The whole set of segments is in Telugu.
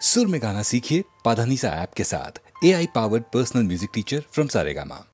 सुर में गाना सीखिए पाधानीसा ऐप के साथ। AI powered personal music teacher from Saregama.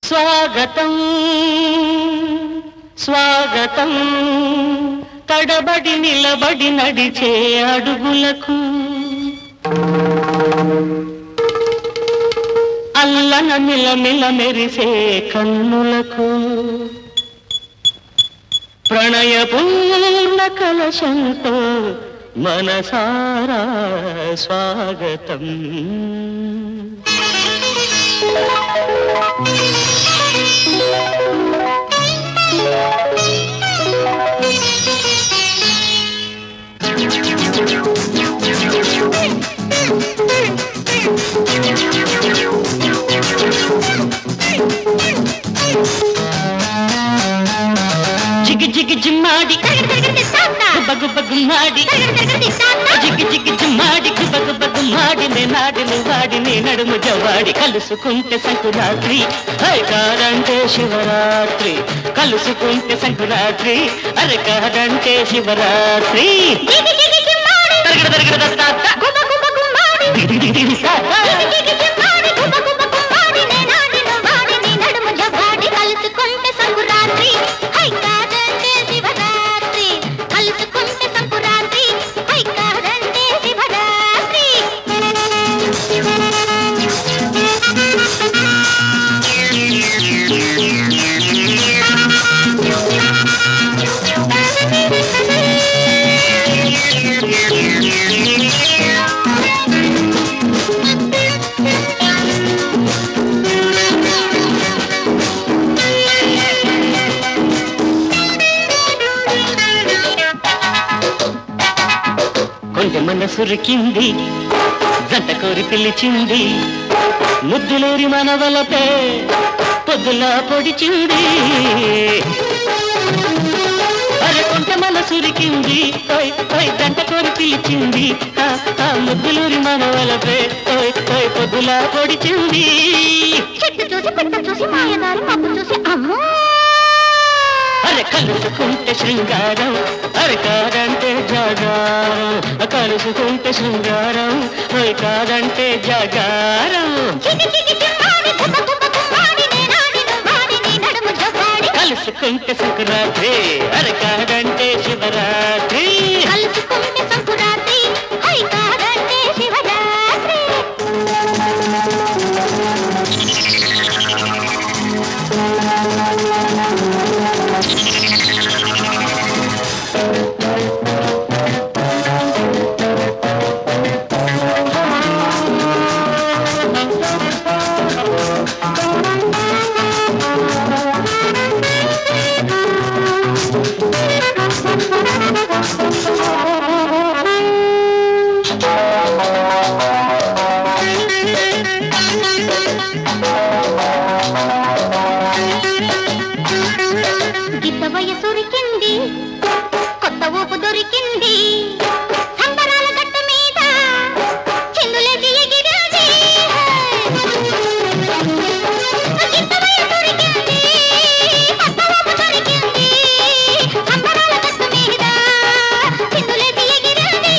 స్వాగతం స్వాగతం తడబడి నిలబడి నడిచే అడుగులకు, అల్లన మిలమిల మెరిసే కన్నులకు, ప్రణయ పూర్ణ కలశంతో మనసారా స్వాగతం. జిగి జిగి జిమ్మాడి బగు బగు మాడి, జిగి జిగి జిమ్మాడి బగు బగు మాడి, నేనాడిని వాడి నే నడుము జవాడి, కలుసుకుంటే సంకురాత్రి కాదంటే శివరాత్రి, కలుసుకుంటే సంకురాత్రి అరే కాదంటే శివరాత్రి. మనసురికింది జంట కోరి పిలిచింది ముద్దులేరి మనవలపే పొద్దులా పొడిచింది అరే కొంట మనసురికింది జంట కోరి పిలిచింది ముద్దులూరి మనవలపే పొద్దులా పొడిచింది చెట్టు చూసి పెట్ట చూసి మాయదారి మబ్బు చూసి అమ్మో అరే కలుసుకుంటే శృంగారం అరే కాదంటే జాగారం కలుసుకుంటే శృంగారం అరే కాదంటే జాగారం కలుసుకుంటే సంకురాత్రి అరే కాదంటే శివరాత్రి కలుసుకుంటే సంకురాత్రి హై కాదంటే శివరాత్రి గిత్త వయసురికింది కొత్త ఊపు దొరికింది సంబరాల గట్ట మీద చిందులేసి ఎగిరింది గిత్త వయసురికింది కొత్త ఊపు దొరికింది సంబరాల గట్ట మీద చిందులేసి ఎగిరింది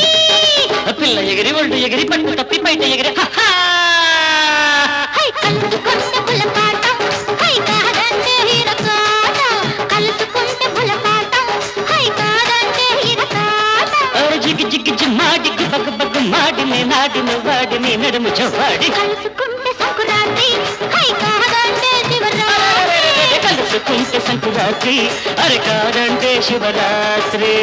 పిల్ల ఎగిరి ఒళ్ళు ఎగిరి పట్టు తప్పి బయట ఎగిరి హై కలుసుకుంటే పులపాటం హై కాదంటే హిరకాటం కలుసుకుంటే పులపాటం హై కాదంటే హిరకాటం జిగ్గి జిగ్గి జిమ్మాడి బగ్ బగ్ మాడి నే నాడిన వాడిని నడుము చవాడి కలుసుకుంటే సంకురాత్రి హై కాదంటే శివరాత్రి కలుసుకుంటే సంకురాత్రి అరే కాదంటే శివరాత్రి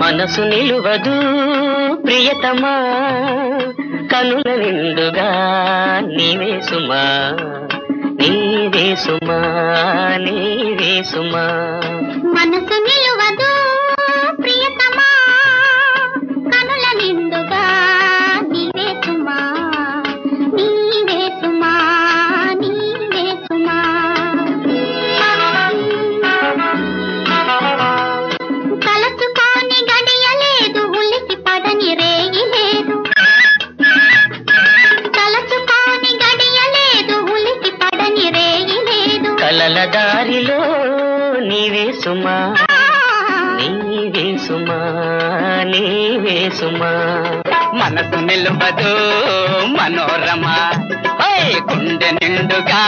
మనసు నిలువదు ప్రియతమా కనుల నిండుగా నీవే సుమా నీవే సుమా నీవే సుమా మనసు నిలువదు ప్రియతమా కనుల నిండుగా నీవే సుమా నీవే సుమా నీవే సుమా తలచుకోని గడియలేదు ఉలికి పడని రేయి లేదు తలచుకోని గడియలేదు ఉలికి పడని రేయి లేదు కలల దారిలో నీవే సుమా నీవే సుమా నీవే సుమా మనసు నిలువదు మనోరమ గుండె నిండుగా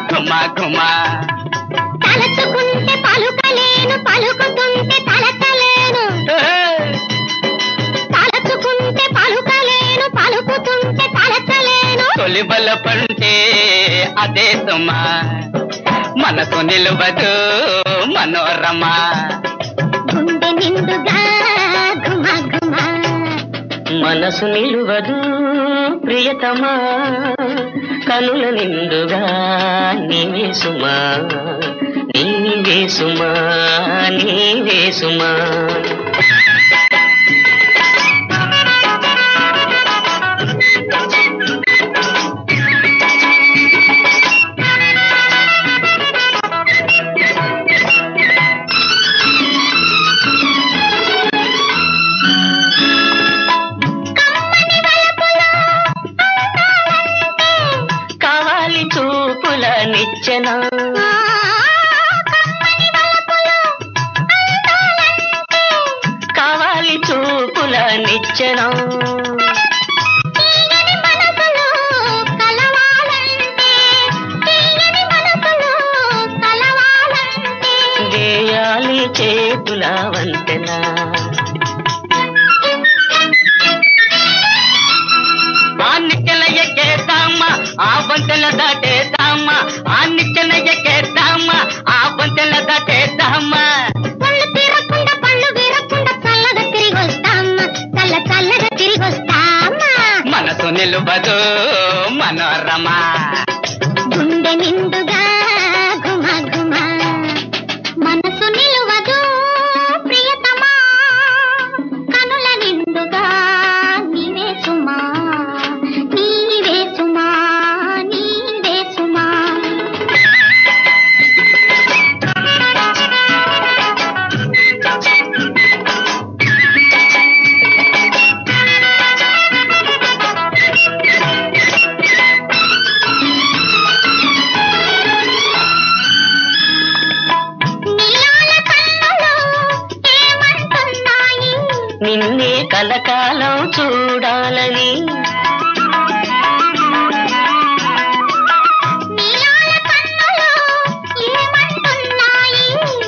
ఘుమ ఘుమ తలచుకుంటే పలుకలేను పలుకుతుంటే తలచలేను తలచుకుంటే పలుకలేను పలుకుతుంటే తలచలేను తొలి బల పంటే అదే సుమా మనసు నిలువదు మనోరమ గుండె నిండుగా ఘుమ ఘుమ మనసు నిలువదు ప్రియతమా కనుల నిండుగా నీవే సుమా నీవే సుమా నీవే సుమా కావాలి చూపుల నిచ్చెన కావాలి చూపుల నిచ్చెన తీయని మనసులో కలవాలంటే తీయని మనసులో కలవాలంటే వేయాలి చేతుల వంతెన మనసు నిలువదు మనోరమ గుండె నిండుగా ఘుమ ఘుమ మనసు నిలువదు ప్రియతమా కనుల నిండుగా నీవే సుమా నీవే సుమా నీవే సుమా నిన్నే కలకాలం చూడాలని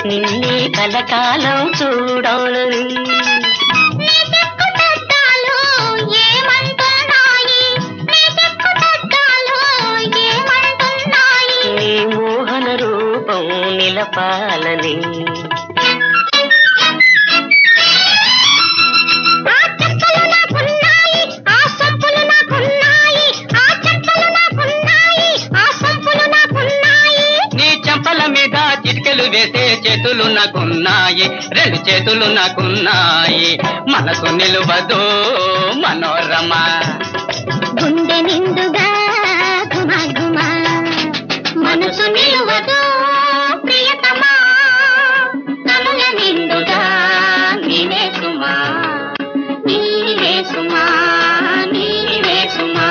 నిన్నే కలకాలం చూడాలని నీ మోహన రూపం నిలపాలని వేసే చేతులు నాకున్నాయి రెండు చేతులు నాకున్నాయి మనసు నిలువదు మనోరమ గుండె నిండుగా ఘుమ ఘుమ మనసు నిలువదు ప్రియతమా కనుల నిండుగా నీవే సుమా నీవే సుమా నీవే సుమా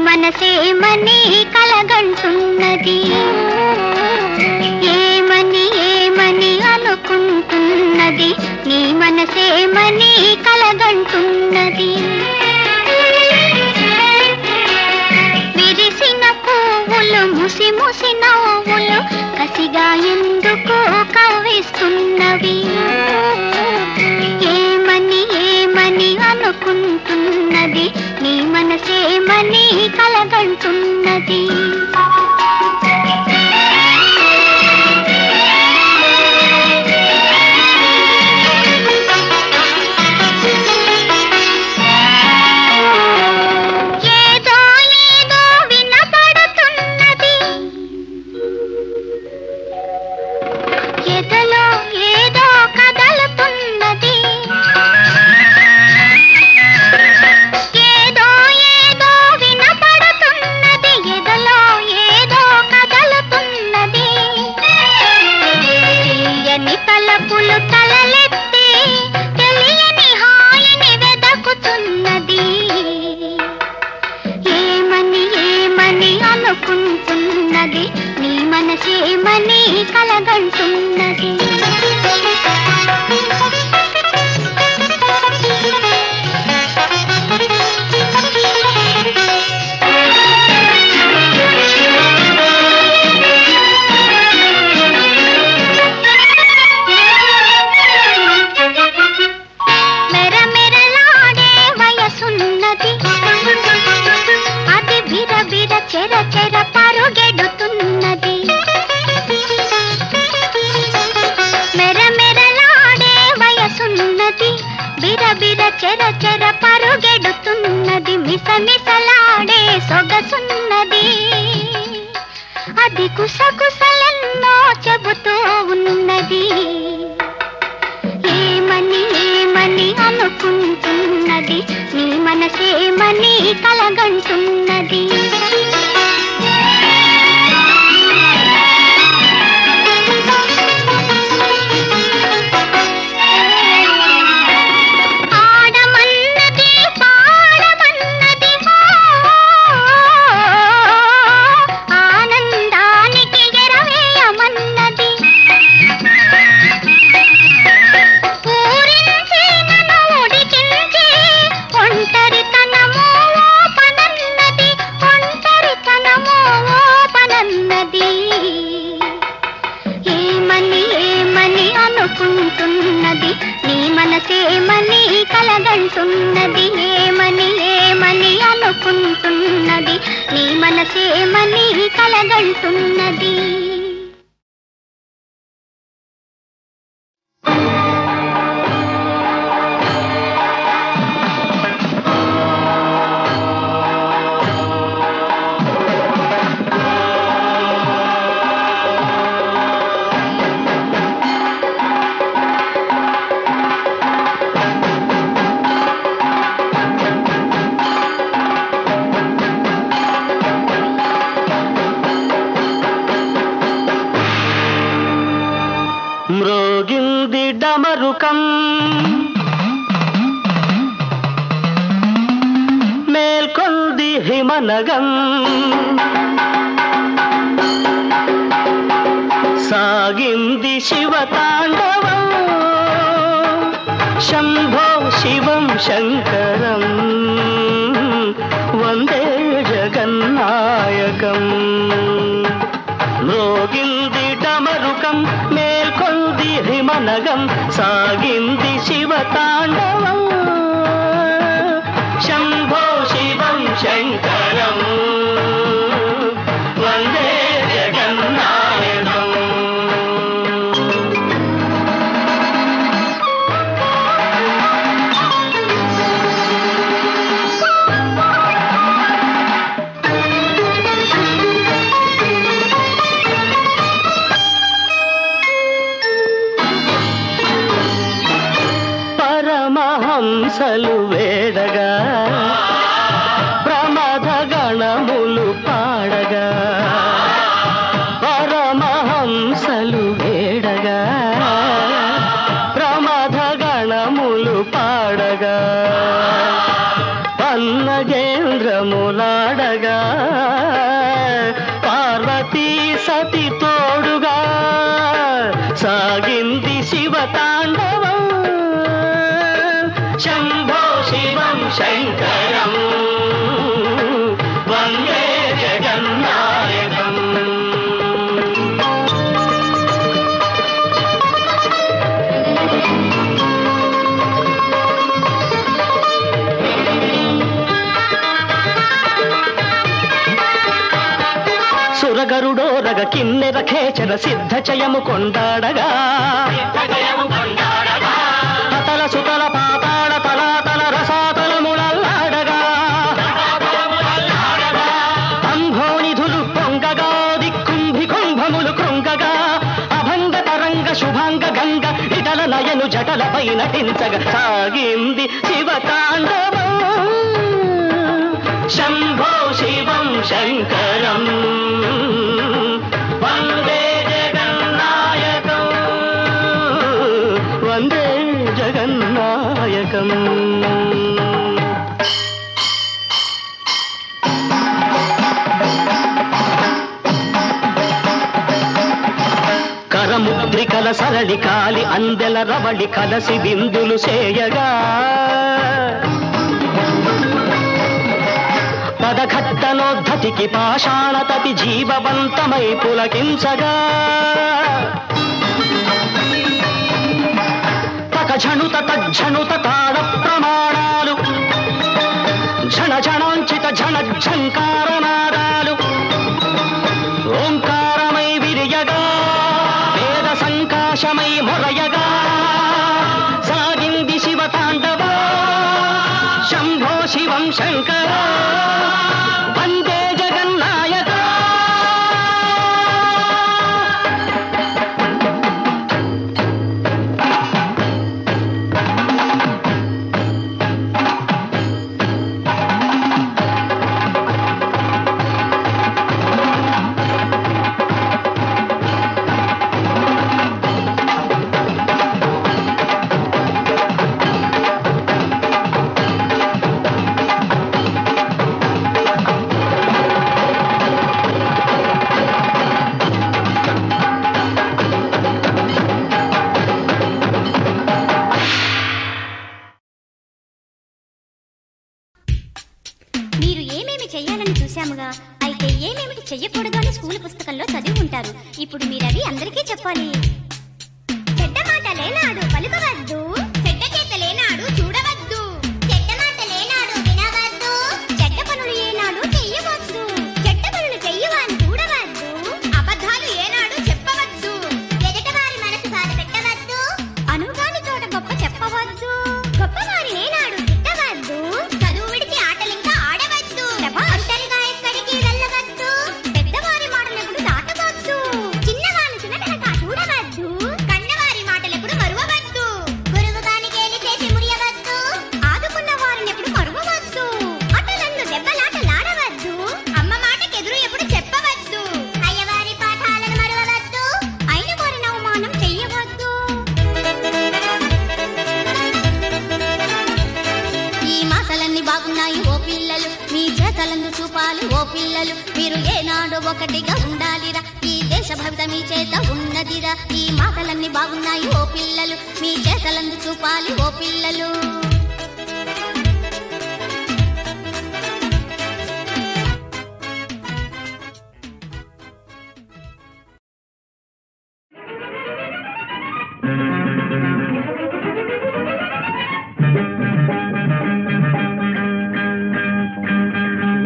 మనసేమని కలగంటున్నది ఏమని ఏమని అనుకుంటున్నది నీ మనసేమని కలగంటున్నది విరిసిన పువ్వులు ముసి ముసి నవ్వులు కసిగా ఎందుకు కవ్విస్తున్నవి ఏమని ఏమని అనుకుంటున్నది నీ మనసేమని కలగంటున్నది చెర చెర పరుగెడుతున్నది, మిసమిసలాడే సొగసున్నది. అది కుసకుసలెన్నో చెబుతూ ఉన్నది. ఏమని ఏమని అనుకుంటున్నది, నీ మనసేమని కలగంటున్నది. నీ మనసేమని కలగంటున్నది. ఏమని ఏమని అనుకుంటున్నది, నీ మనసేమని కలగంటున్నది. మ్రోగింది డమరుకం, మేల్కొంది హిమనగం, సాగింది శివతాండవం. శంభో శివం శంకరం వందే జగన్నాయకం. మ్రోగింది డమరుకం, మేల్కొంది హిమనగం, సాగింది శివతాండవం. శంభో శివం శంకరం వందే జగన్నాయకం. పరమహంసలు వేడగా, ప్రమథ గణములు పాడగా. పరమహంసలు వేడగా, ప్రమథ గణములు పాడగా. పన్నగేంద్రములాడగా, పార్వతీ సతి తోడుగా. సాగింది శివతాండవం. శంభో శివం శంకరం వందే జగన్నాయకం. సురగరుడోరగ కిన్నెర ఖేచర సిద్ధ చయము కొండాడగా. అతల సుతల పాతాళ తలాతల రసాతలములల్లాడగా. అంభోనిధులు పొంగగా, దిక్కుంభి కుంభములు కృంగగా. అభంగ తరంగ శుభాంగ గంగ ఇటల నయను జటలపై నటించగా. సాగింది శివతాండవం. శంభో శివం శంకరం వందే జగన్నాయకం. వందే జగన్నాయకం. కరముద్రికల సరళి కాలి అందెల రవళి కలసి బిందులు చేయగా. పదఘట్టనోద్ధతికి పాషాణతతి జీవవంతమై పులకించగా. తకఝణుత తజ్ఝణుత తాళ ప్రమాణాలు, ఝణ ఝణాంచిత ఝణ ఝంకారనాదాలు ఓంకారమై విరియగా. వేద సంకాశమై మొరయగా. సాగింది శివతాండవా. శివం శంకర వందే జగన్నాయక. అయితే ఏమేమిటి చెయ్యకూడదు అని స్కూల్ పుస్తకంలో చదివి ఉంటారు. ఇప్పుడు మీరవి అందరికీ చెప్పాలి. చెడ్డ మాట లేనాడు పలుకవద్దు, చెడ్డ చేత లేనాడు చూడవద్దు, చెడ్డ మాట లేనాడు వినవద్దు, చెడ్డ పనులు ఏనాడు చెయ్యవద్దు, చెడ్డ పనులు చెయ్యవని చూడవద్దు, అబద్ధాలు ఏనాడు చెప్పవద్దు, ఎదుటివారి మనసు బాధ పెట్టవద్దు, అనుగాని చోట గొప్ప చెప్పవద్దు, గొప్పవారి ఏనాడు తిట్టవద్దు, చదువు విడిచి ఆటలింకా ఆడవద్దు, ఒంటరిగా ఎక్కడికి వెళ్ళవద్దు, పెద్దవారి మాటలెప్పుడు దాటవద్దు, చిన్నవాని చిన్నతనక చూడవద్దు, కన్నవారి మాటలెప్పుడు మరువవద్దు, గురువుగాని గేలి చేసి మురియవద్దు, ఆదుకున్న వారిని ఎప్పుడు మరువవద్దు, అటలందు దెబ్బలాటలాడవద్దు, అమ్మ మాటకెదురు ఎప్పుడు చెప్పవద్దు, అయ్యవారి పాఠాలను మరువవద్దు, అయిన వారిని అవమానం చెయ్యవద్దు. ఈ మాటలన్నీ బాగున్నాయి ఓ పిల్లలు, మీ చేతలందు చూపాలి ఓ పిల్లలు, మీరు ఏనాడు ఒకటిగా ఉండాలిరా, ఈ దేశ భవిత మీ చేత ఉన్నదిరా. ఈ మాటలన్నీ బాగున్నాయి ఓ పిల్లలు, మీ చేతలందు చూపాలి ఓ పిల్లలు.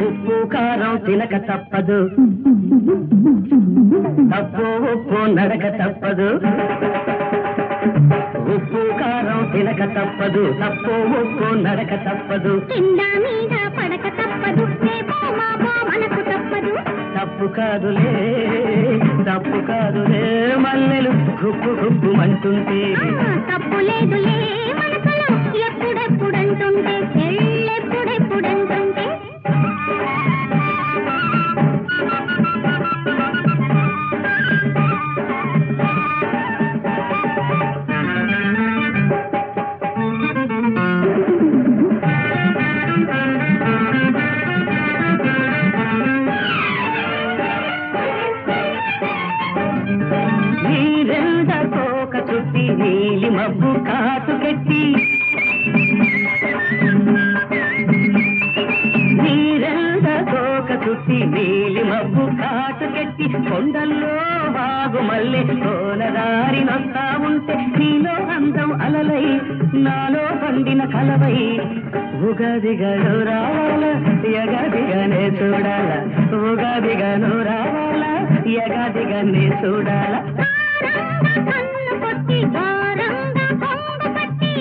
ఉప్పు కారం తినక తప్పదు, తప్పు ఉప్పు నడక తప్పదు, ఉప్పు కారం తినక తప్పదు, తప్పు ఉప్పు నడక తప్పదు, కింద మీద పడక తప్పదు, రేపో మాపో మనకు తప్పదు, తప్పు కాదులే తప్పు కాదులే మల్లెలు గుప్పు గుప్పు అంటుంటే, తప్పు లేదులే మనసులో ఎప్పుడెప్పుడంటుంటే, ఎళ్ళెప్పుడెప్పుడంటుంటే. నీరెండ కోక చుట్టి నీలి మబ్బు కాటుకెట్టి, నీరెండ కోక చుట్టి నీలి మబ్బు కాటుకెట్టి, కొండల్లో వాగు మల్లె కోనదారి నొస్తా ఉంటే, నీలో అందం అలలై నాలో పండిన కలవై, ఉగాదిగను రావాల యగదిగనే చూడాల, ఉగాదిగను రావాల యగదిగనే చూడాల. కన్ను కొట్టి భారంగా కొంగు పట్టి,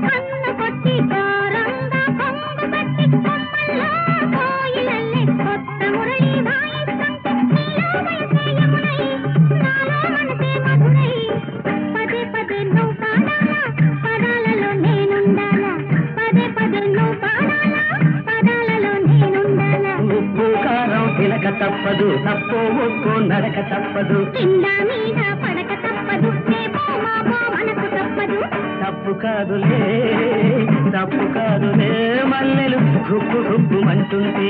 కన్ను కొట్టి భారంగా కొంగు పట్టి, కొమ్మల్లో కోయిలల్లే కొత్త మురళి వాయిస్తుంటే, నీలో వయసే యమునై నాలో మనసే మధురై, పదే పదే నువ్వు పాడాలా పదాలలో నేనుండాలా, పదే పదే నువ్వు పాడాలా పదాలలో నేనుండాలా. ఉప్పు కారం తినక తప్పదు, తప్పు ఉప్పు నడక తప్పదు, కింద మీద పడక తప్పదు, రేపో మాపో మనకు తప్పదు, తప్పు కాదులే తప్పు కాదులే మల్లెలు గుప్పు గుప్పు అంటుంటే,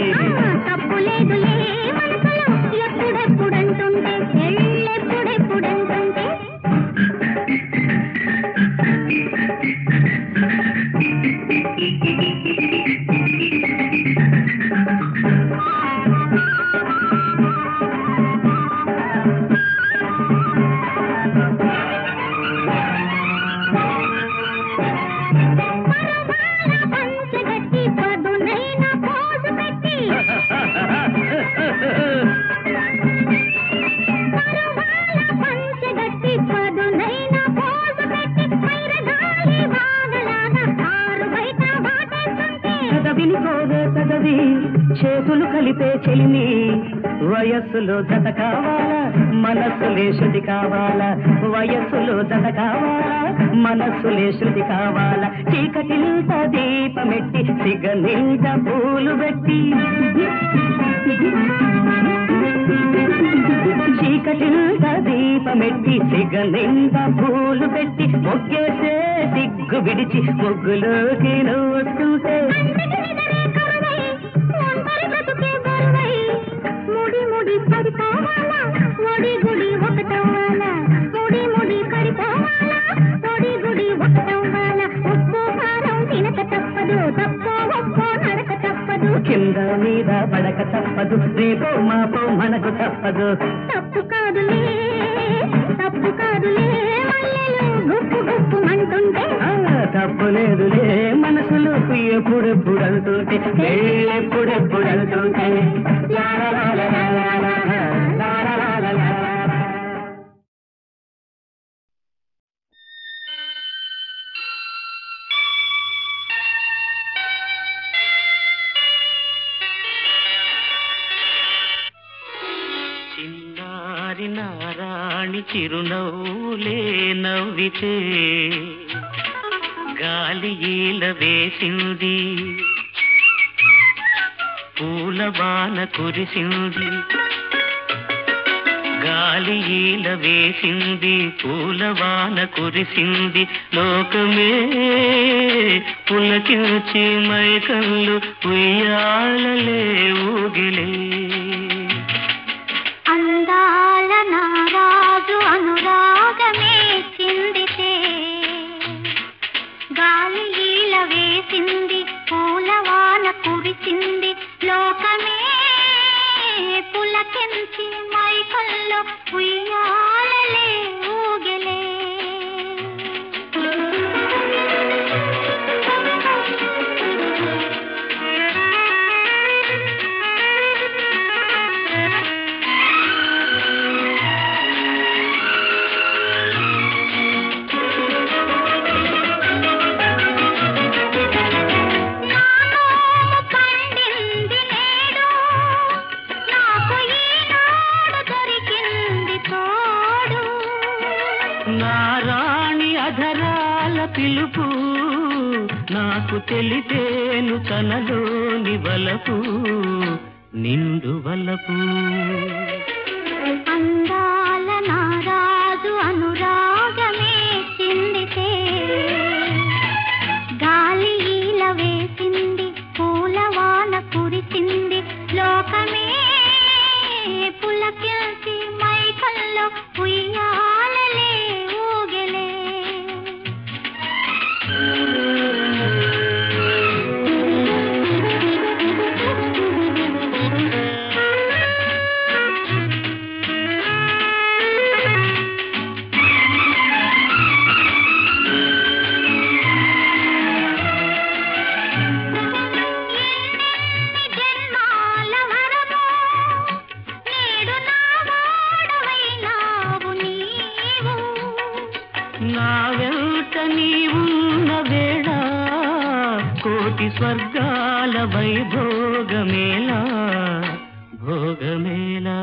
తప్పు లేదులే మనసులో ఎప్పుడెప్పుడంటుంటే, ఎళ్ళెప్పుడెప్పుడంటుంటే. పంచగట్టి పదునైన పోజు పెట్టి, చేతులు కలిపే చెలిమి వయస్సులో జత కావాలా మనస్సులే శృతి కావాలా వయస్సులో జత కావాలా మనస్సులే శృతి కావాలా చీకటింత దీపమెట్టి సిగనింత పూలు పెట్టి చీకటింత దీపమెట్టి సిగనింత పూలు పెట్టి మొగ్గేసే సిగ్గు విడిచి ముగ్గులోకి నువ్వు వస్తుంటే ముడి ముడి పడిపోవాలా ఒడి గుడి ఒకటవ్వాలా ముడి ముడి పడిపోవాలా ఒడి గుడి ఒకటవ్వాలా ఉప్పు కారం తినక తప్పదు తప్పో ఒప్పో నడక తప్పదు కింద మీద పడక తప్పదు రేపో మాపో మనకు తప్పదు తప్పు కాదులే మల్లెలు గుప్పు గుప్పు అంటుంటే తప్పు లేదులే మనసులు ఎప్పుడెప్పుడు అంటుంటే ఎప్పుడెప్పుడు అంటుంటే చిన్నారి నారాణి చిరునవ్వులే నవ్వితే గాలి ఈల వేసింది పూల బాన కురిసింది గాలి ఈల వేసింది పూల వాన కురిసింది లోకమే పులకించి మైకళ్ళు ఉయ్యాలలే ఊగిలే అందాల నారాజు అనురాగమే చిందితే గాలి ఈల వేసింది పూలవాన కురిసింది లోకమే పులకించి మైకల్లో ఉయ్యాలలే ఊగలే పిలుపు నాకు తెలితేను తనలోని వలపు నిండు వలపు అందాల నారాజు అనురాగమే చిందితే గాలి ఈల వేసింది పూలవాన కురిసింది లోకమే పులకించి మైకల్లో ఉయ్యాలలే ఊగలే స్వర్గాల వైభోగమేలా భోగమేలా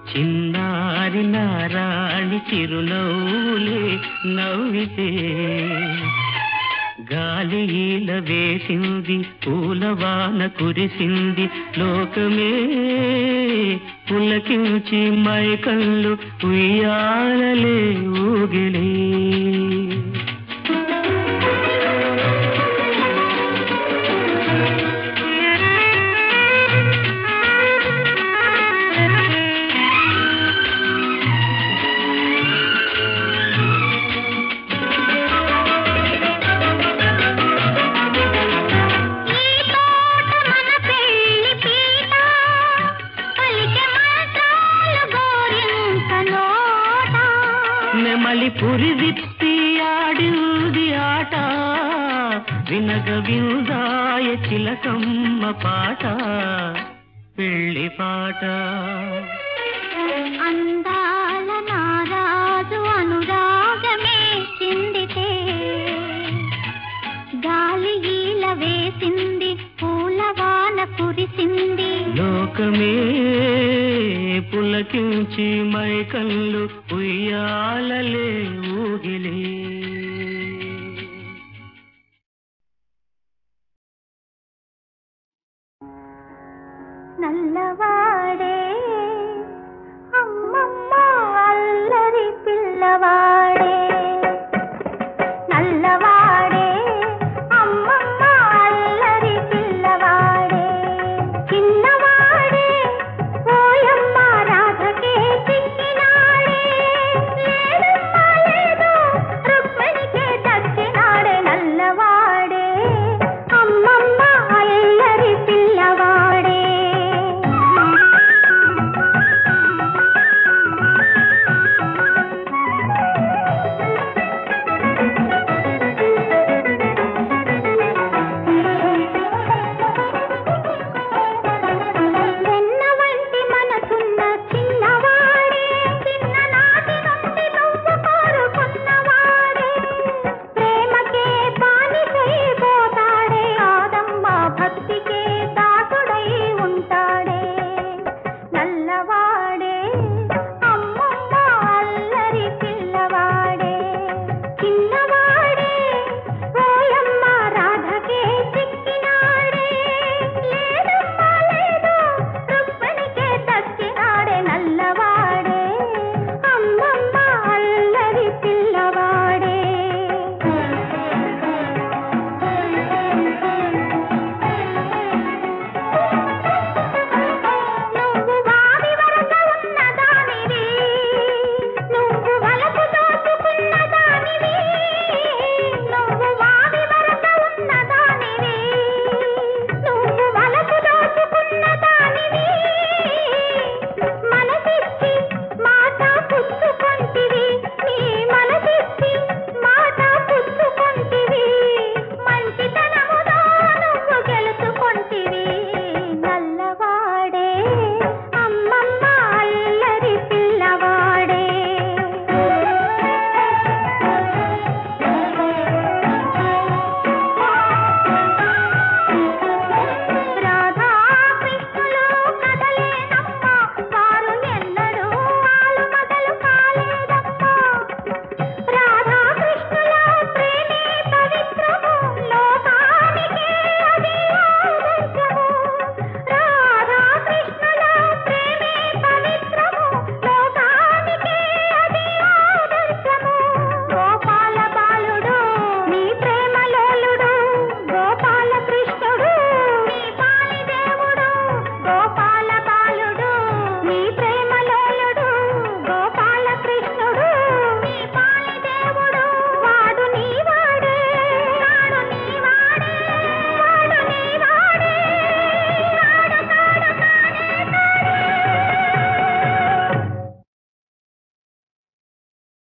చిన్నారి నారాణి చిరునవ్వులే నవ్వితే గాలి ఈల వేసింది పూలవాన కురిసింది లోకమే పులకించి మైకళ్ళు ఉయ్యాలలే ఊగిలే పురి విప్పి ఆడింది ఆట వినగ విందాయ చిలకమ్మ పాట పెళ్లి పాట అందాల నారాజు అనురాగమే చిందితే గాలి ఈల వేసింది పూలవాన లోకమే పులకించి మైకల్లు ఉయ్యాలలే ఊగిలే